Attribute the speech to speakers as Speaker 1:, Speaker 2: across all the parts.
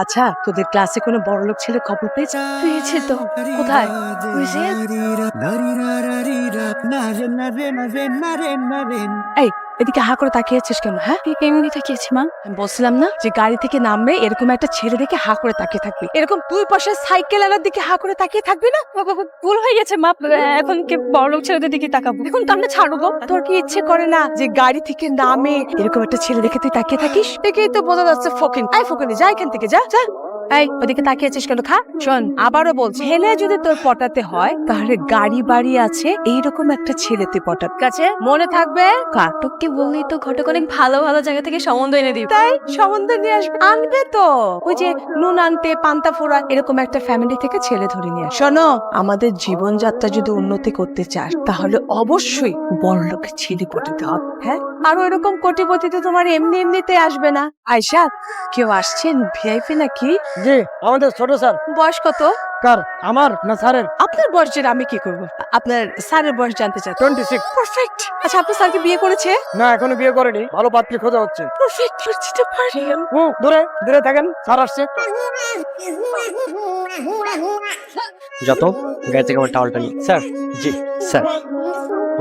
Speaker 1: আচ্ছা, তোদের ক্লাসে কোনো বড়লোক ছেলে খবর পেয়েছে?
Speaker 2: পেয়েছে তো। কোথায়? ওই যে
Speaker 1: এই, এদিকে হা করে তাকিয়ে আছিস কেন? হ্যাঁ,
Speaker 2: এমনি তাকিয়েছি মা।
Speaker 1: আমি বলছিলাম না যে গাড়ি থেকে নামবে এরকম একটা ছেলে দেখে হা করে তাকিয়ে থাকবি, এরকম দুই পাশে সাইকেল আলার দিকে হা করে তাকিয়ে থাকবি না?
Speaker 2: ভুল হয়ে গেছে মা। এখন কি বড়লোক ছেলেদের দিকে তাকাবো? এখন কান্না ছাড়ো গো।
Speaker 1: তোর কি ইচ্ছে করে না যে গাড়ি থেকে নামে এরকম একটা ছেলে দেখে তুই তাকিয়ে থাকিস? দেখেই তো বোঝা যাচ্ছে ফকিন। আই ফকিনি, যা এখান থেকে, যা যা। এই, ওদিকে তাকিয়ে আছিস কেন? খা। শোন, আবারও বলছি, ছেলে যদি তোর পটাতে হয় তাহলে গাড়ি বাড়ি আছে এইরকম একটা ছেলে তুই পটাত, কাছে মনে থাকবে।
Speaker 2: কাটককে বললেই তো ঘটক অনেক ভালো ভালো জায়গা থেকে সম্বন্ধ এনে দিই।
Speaker 1: তাই সম্বন্ধ নিয়ে আসবে, আনবে তো। ওই যে নুন আনতে পান্তা ফোড়া এরকম একটা ফ্যামিলি থেকে ছেলে ধরে নিয়ে আস। শোনো, আমাদের জীবনযাত্রা যদি উন্নতি করতে চাস তাহলে অবশ্যই বড়লোকের ছেলে পটাতে হবে। হ্যাঁ, আরো এরকম কোটিপতি তো তোমার এমনি এমনিতে আসবে না। আয়শা, কেউ আসছেন? ভিআইপি নাকি?
Speaker 3: জি, আমাদের ছোট স্যার।
Speaker 1: বয়স কত?
Speaker 3: কার? আমার না স্যারের?
Speaker 1: আপনার বয়স জেনে আমি কি করবো? আপনার স্যারের বয়স জানতে চাই।
Speaker 3: 26।
Speaker 1: পারফেক্ট। আচ্ছা, আপনার স্যারকে বিয়ে করেছে?
Speaker 3: না, এখনো বিয়ে করেনি, ভালো পাত্রী খোঁজা হচ্ছে।
Speaker 1: পারফেক্ট, বুঝতে পারি।
Speaker 3: দূরে দূরে থাকেন, স্যার আসছে।
Speaker 4: যত গায়ে থেকে আমার টাওয়ালটা নিয়ে স্যার। জি স্যার।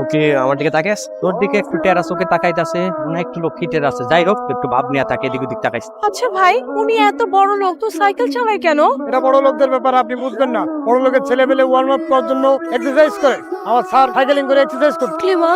Speaker 4: ওকে আমার দিকে তাকাইস, তোর দিকে একটু টেরাস ওকে তাকাইতাছে না, একটু লক্ষ্মী টেরাসে, যাই হোক একটু ভাব নিয়ে তাকে এদিক ওদিক তাকাইস।
Speaker 1: আচ্ছা ভাই, উনি এত বড় লোক তো সাইকেল চালায় কেন?
Speaker 3: এটা বড় লোকদের ব্যাপার, আপনি বুঝবেন না। বড় লোকের ছেলে পেলে ওয়ার্ম আপ করার জন্য এক্সারসাইজ করে। আমার স্যার সাইকেলিং করে এক্সারসাইজ করে।
Speaker 2: কে মা?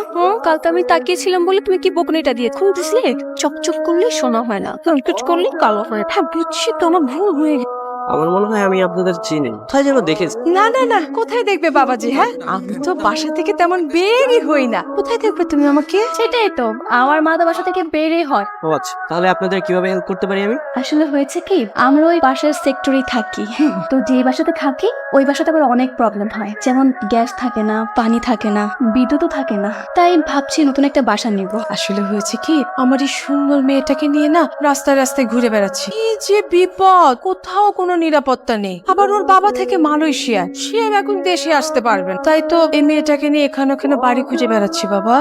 Speaker 2: কাল তো আমি তাকিয়েছিলাম বলে তুমি কি বকুনিটা দিয়ে খুলতেছিলে? চকচক করলে সোনা হয় না, কুচকুচ করলে কালো হয়। হ্যাঁ বুঝছি তো, আমার ভুল হয়ে গেছে।
Speaker 4: আমার মনে হয় আমি আপনাদের চিনি, কোথায় যেন দেখেছি।
Speaker 1: না না না, কোথায় দেখবে বাবাজি? হ্যাঁ, আমি তো বাসা থেকে তেমন বেরই হই না, কোথায় দেখবে তুমি আমাকে?
Speaker 2: সেটাই তো, আমার মা তো বাসা থেকে বেরই হয়।
Speaker 4: ও আচ্ছা, তাহলে আপনাদের কিভাবে হেল্প করতে পারি আমি?
Speaker 2: আসলে হয়েছে কি, আমরা ওই বাসার সেক্টরেই থাকি। তো যে বাসাতে থাকি ওই বাসাতে আবার অনেক প্রবলেম হয়, যেমন গ্যাস থাকে না, পানি থাকে না, বিদ্যুৎও থাকে না। তাই ভাবছি নতুন একটা বাসা নিব।
Speaker 1: আসলে হয়েছে কি, আমার এই সুন্দর মেয়েটাকে নিয়ে না রাস্তায় রাস্তায় ঘুরে বেড়াচ্ছি। কি যে বিপদ, কোথাও কোনো নিরাপত্তা নেই। আবার ওর বাবা থেকে মালয়েশিয়া, সে এখন দেশে আসতে পারবেন। তাই তো এই মেয়েটাকে নিয়ে এখানে ওখানে বাড়ি খুঁজে বেড়াচ্ছি বাবা।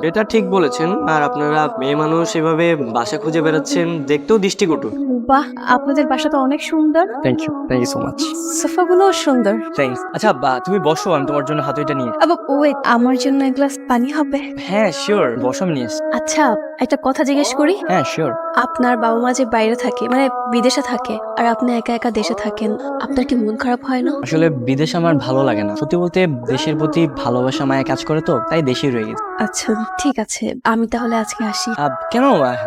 Speaker 4: এটা ঠিক বলেছেন। আর আপনারা মেয়ে মানুষ এভাবে বাসা খুঁজে বেড়াচ্ছেন, দেখতেও দৃষ্টিকটু।
Speaker 2: বাহ, আপনাদের বাসা তো অনেক সুন্দর।
Speaker 4: Thank you so much.
Speaker 1: সোফাগুলো সুন্দর।
Speaker 4: থ্যাংকস। আচ্ছা তুমি বসো, আমি তোমার জন্য হাতুড়িটা নিয়ে।
Speaker 2: ওয়েট, আমার জন্য এক গ্লাস পানি হবে?
Speaker 4: হ্যাঁ শিওর, বসো, আমি নিয়ে এসছি।
Speaker 2: আচ্ছা, একটা কথা জিজ্ঞেস করি।
Speaker 4: হ্যাঁ শিওর।
Speaker 2: আপনার বাবা মা যে বাইরে থাকে, মানে বিদেশে থাকে, আর আপনি একা একা দেশে থাকেন, আপনার কি মন খারাপ হয় না?
Speaker 4: আসলে বিদেশ আমার ভালো লাগে না, সত্যি বলতে দেশের প্রতি ভালোবাসা মায়া কাজ করে, তো তাই দেশেই রয়ে গেছে।
Speaker 2: আচ্ছা ঠিক আছে, আমি তাহলে আজকে আসি।
Speaker 4: কেন?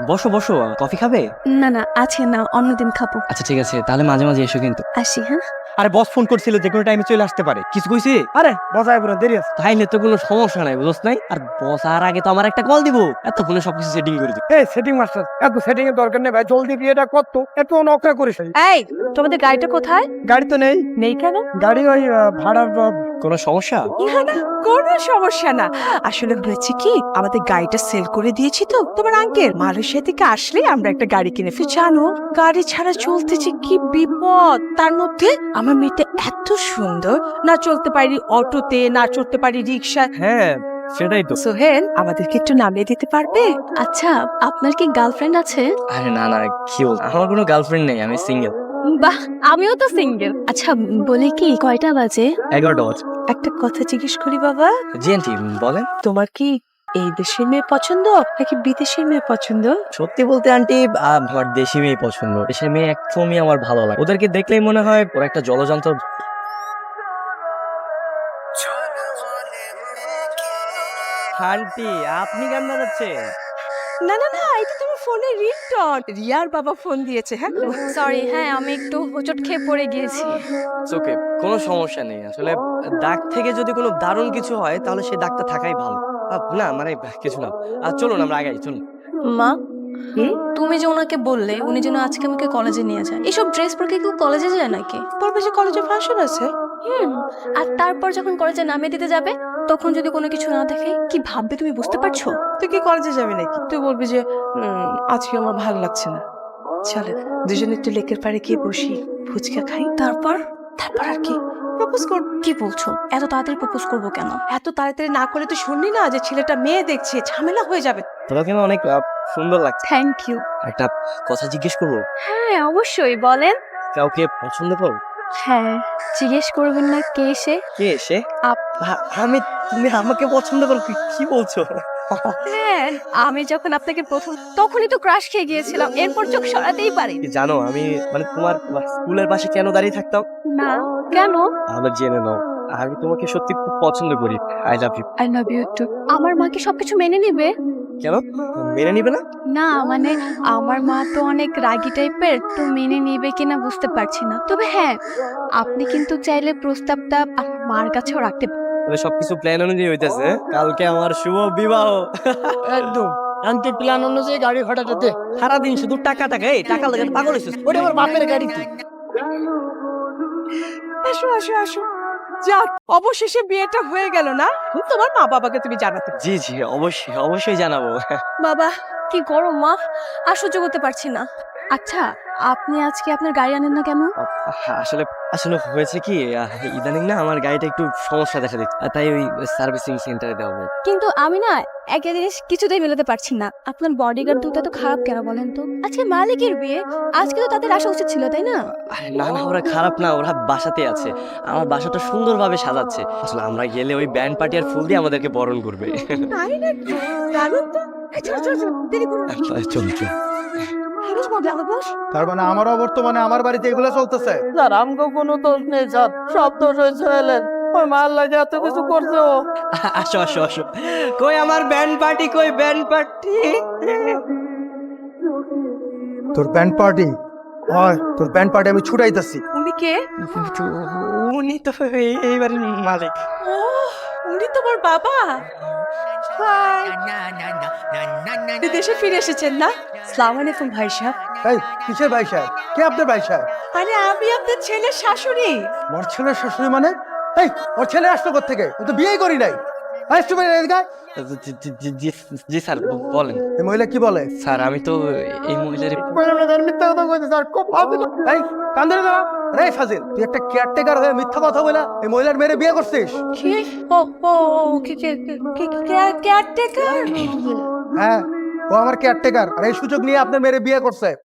Speaker 4: বসো বসো, কফি খাবে?
Speaker 2: না না, আজকে না, অন্যদিন খাবো।
Speaker 4: আচ্ছা ঠিক আছে, তাহলে মাঝে মাঝে এসো কিন্তু।
Speaker 2: আসি, হ্যাঁ।
Speaker 4: আরে বস ফোন করছিল, যে কোনো টাইমে চলে আসতে পারে, কিছু কইছি?
Speaker 3: আরে বসায় পুরো দেরি আছে।
Speaker 4: তাইলে তো কোনো সমস্যা নাই, বুঝছ নাই? আর বস আর আগে তো আমার একটা কল দিব, এতক্ষণে সবকিছু সেটিং করে দিব।
Speaker 3: এই সেটিং মাস্টার, এত সেটিং এর দরকার নেই ভাই, জলদি বিয়েটা কত, এত নকরা করিস।
Speaker 1: এই, তোমাদের গাড়িটা কোথায়?
Speaker 3: গাড়ি তো নেই।
Speaker 1: নেই কেন?
Speaker 3: গাড়ি ওই ভাড়ার
Speaker 4: কোনো সমস্যা?
Speaker 1: না না, কোনো সমস্যা না। আসলে হয়েছে কি, আমাদের গাড়িটা সেল করে দিয়েছি তো তোমার আঙ্কেল। মালয়েশিয়া থেকে আসলে আমরা একটা গাড়ি কিনে ফেলি। জানো, গাড়ি ছাড়া চলতেছে কি বিপদ। তার মধ্যে আমার মেয়েটা এত সুন্দর, না চলতে পারি অটোতে, না চলতে পারি রিক্সা।
Speaker 4: হ্যাঁ সেটাই তো।
Speaker 1: সোহেল, আমাদেরকে একটু নামিয়ে দিতে পারবে?
Speaker 2: আচ্ছা, আপনার কি গার্লফ্রেন্ড আছে?
Speaker 4: আরে না না, কি বল, আমার কোনো গার্লফ্রেন্ড নেই, আমি সিঙ্গেল।
Speaker 2: বাহ, আমিও তো সিঙ্গেল। আচ্ছা বলি কি, কয়টা বাজে?
Speaker 4: 11টা বাজে।
Speaker 1: একটা কথা জিজ্ঞেস করি বাবা,
Speaker 4: জি আন্টি বলেন।
Speaker 1: তোমার কি এই দেশের মেয়ে পছন্দ নাকি বিদেশের মেয়ে পছন্দ?
Speaker 4: সত্যি বলতে আন্টি, আমার দেশি মেয়ে পছন্দ। দেশের মেয়ে একদমই আমার ভালো লাগে, ওদেরকে দেখলেই মনে হয় ওরা একটা জলযন্ত্র। আন্টি আপনি গান বাজাচ্ছেন?
Speaker 1: না না না, এটা তোমার ফোনের রিংটোন। রিয়ার বাবা ফোন দিয়েছে। হ্যাঁ,
Speaker 2: সরি, হ্যাঁ আমি একটু হোঁচট খেয়ে পড়ে গিয়েছি।
Speaker 4: ওকে, কোনো সমস্যা নেই। আসলে দাগ থেকে যদি কোনো দারুণ কিছু হয় তাহলে সেই দাগটা থাকাই ভালো। না মানে কিছু না। চলুন আমরা আগাই, চলুন।
Speaker 2: মা, তুমি যে ওনাকে বললে উনি যেন আজকে আমাকে কলেজে নিয়ে যায়, এসব ড্রেস পরে কি কেউ কলেজে যায় নাকি?
Speaker 1: তোর পাশে কলেজে ফাংশন আছে।
Speaker 2: আর তারপর যখন কলেজে নামিয়ে দিতে যাবে, তখন যদি কোনো কিছু না দেখে কি ভাববে তুমি বুঝতে পারছো?
Speaker 1: তুই কি কলেজে যাবি নাকি? তুই বলবি যে আজকে আমার ভালো লাগছে না, চলে দুজনে একটু লেকের পাড়ে গিয়ে বসি, ফুচকা খাই, তারপর তারপর আর কি প্রপোজ কর।
Speaker 2: কি বলছো? এত তাড়াতাড়ি প্রপোজ করবো কেন?
Speaker 1: এত তাড়াতাড়ি না করলে তুই শুনলি না যে ছেলেটা মেয়ে দেখছে, ঝামেলা হয়ে যাবে।
Speaker 4: তোরা কিন্তু অনেক সুন্দর লাগছে।
Speaker 2: Thank you.
Speaker 4: একটা কথা জিজ্ঞেস করবো,
Speaker 2: হ্যাঁ অবশ্যই বলেন।
Speaker 4: কাউকে পছন্দ করো?
Speaker 2: হ্যাঁ, জিজ্ঞেস করবেন না কে এসে?
Speaker 4: কে এসে?
Speaker 2: আপ-
Speaker 4: আমি, তুমি আমাকে পছন্দ করো? কি বলছো?
Speaker 2: হ্যাঁ, আমি যখন আপনাকে প্রথম তখনই তো ক্রাশ খেয়ে গিয়েছিলাম, এরপর চোখ সরাতেই পারি
Speaker 4: কি জানো, আমি মানে তোমার স্কুলের পাশে কেন দাঁড়িয়ে থাকতাম?
Speaker 2: না। কেন?
Speaker 4: আমার জেনে নাও, আমি তোমাকে সত্যি খুব পছন্দ করি। I love you.
Speaker 2: I love you too. আমার মা কি সবকিছু মেনে নেবে?
Speaker 4: কেন মেনে নিবে না?
Speaker 2: না মানে আমার মা তো অনেক রাগী টাইপের, তো মেনে নেবে কিনা বুঝতে পারছি না। তবে হ্যাঁ, আপনি কিন্তু চাইলে প্রস্তাবটা আমার মার কাছেও রাখতে পারেন।
Speaker 4: তাহলে সবকিছু প্ল্যান অনুযায়ী হইতেছে। কালকে আমার শুভ বিবাহ।
Speaker 3: একদম আন্টি প্ল্যান অনুযায়ী গাড়ি ভাড়াটা দে।
Speaker 4: সারাদিন শুধু টাকা টাকা, এই টাকা লাগে পাগল হয়েছিস।
Speaker 3: ওটা আমার বাপের গাড়ি তুই।
Speaker 1: আসো আসো আসো, যাক অবশেষে বিয়েটা হয়ে গেল না? তোমার মা বাবাকে তুমি জানাতে।
Speaker 4: জি জি, অবশ্যই অবশ্যই জানাবো।
Speaker 2: বাবা কি গরম মা, আর সহ্য করতে পারছি না। আচ্ছা, আপনি আজকে আপনার গাড়ি আনেন না কেন?
Speaker 4: আসলে আসলে হয়েছে কি, ইদানিং না আমার গাড়িটা একটু সমস্যা দেখা দিচ্ছে, তাই ওই সার্ভিসিং সেন্টারে দেওয়া হবে।
Speaker 2: কিন্তু আমি না একটা জিনিস কিছুতেই মেলাতে পারছি না, আপনার বডিগার্ড দুটো তো খারাপ কেন বলেন তো? আজকে মালিকের বিয়ে, আজকে তো তাদের আসা উচিত ছিল তাই না?
Speaker 4: না না, ওরা খারাপ না, ওরা বাসাতে আছে। আমার বাসাটা সুন্দরভাবে সাজাচ্ছে। আসলে আমরা গেলে ওই ব্যান্ড পার্টি আর ফুল দিয়ে আমাদেরকে বরণ করবে।
Speaker 1: তাই নাকি? দারুণ তো। চলো চলো চলো, দেরি করো না।
Speaker 4: চল চল।
Speaker 5: তার মানে আমারও বর্তমানে আমার বাড়িতে এগুলো চলতেছে।
Speaker 3: স্যার আমগো কোনো দোষ নেই স্যার, সব দোষ হয়েছে এলেন। ওই মাল লাগে এত কিছু করছে ও।
Speaker 4: আসো আসো আসো, কই আমার ব্যান্ড পার্টি, কই ব্যান্ড পার্টি?
Speaker 5: তোর ব্যান্ড পার্টি হয়, তোর ব্যান্ড পার্টি আমি ছুটাইতেছি।
Speaker 1: উনি কে?
Speaker 4: উনি তো এই বাড়ির মালিক।
Speaker 1: ও, উনি তোমার বাবা? হাই, দেশে ফিরে এসেছেন না? আসসালামু আলাইকুম ভাই সাহেব।
Speaker 5: এই কিসের ভাই সাহেব? কে আপনার ভাই সাহেব?
Speaker 1: আরে আমি আপনার ছেলের শাশুড়ি।
Speaker 5: ওর ছেলের শাশুড়ি মানে? এই ওর ছেলে আসলো কোত্থেকে? ও তো বিয়েই করি নাই। আসতে পারি এদিকে।
Speaker 4: জি স্যার, বলেন।
Speaker 5: এই মহিলা কি বলে?
Speaker 4: স্যার আমি তো এই মহিলার
Speaker 3: মিথ্যা কথা কইছে স্যার, খুব ফাজিল।
Speaker 5: এই কান ধরে দাঁড়া। রে ফাজিল, তুই একটা কেয়ারটেকার হয়ে মিথ্যা কথা বলে এই মহিলার মেরে বিয়ে করছিস?
Speaker 1: কি? ও ও কেয়ারটেকার?
Speaker 5: হ্যাঁ, ও আমার কেয়ারটেকার আর এই সুযোগ নিয়ে আপনার মেরে বিয়ে করছে।